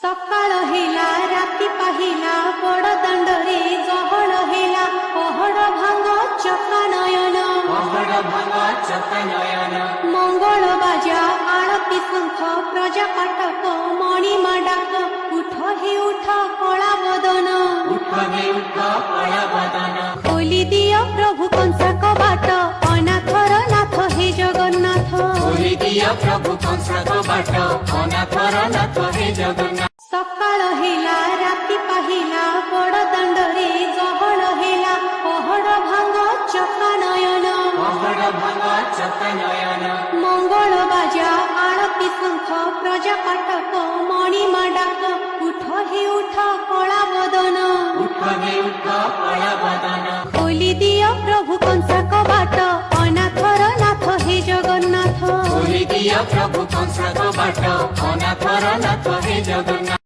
सकाळ हेला राति पाहिला बड़ दांडरे गहळ हेला पहड़ भांग चकानयन मंगल बाजा आळती शंख प्रजा पाटक मणिमा डाक उठ हे उठ कला बदन खोली दियो प्रभु कंसा कबाट अनाथर नाथ हे जगन्नाथ प्रभु कंसा कबाट अनाथर नाथ हे जगन्नाथ सकाळ हेला राति पाहिला बड़ दांडरे गहळ हेला पहड़ भांग चकानयन मंगल बाजा आळती शंख प्रजा पाटक मणिमा डाक उठ हे उठ कला बदन खोली दियो प्रभु कंसा कबाट अनाथर नाथ हे जगन्नाथ प्रभु कंसा कबाट अनाथर नाथ हे जगन्नाथ।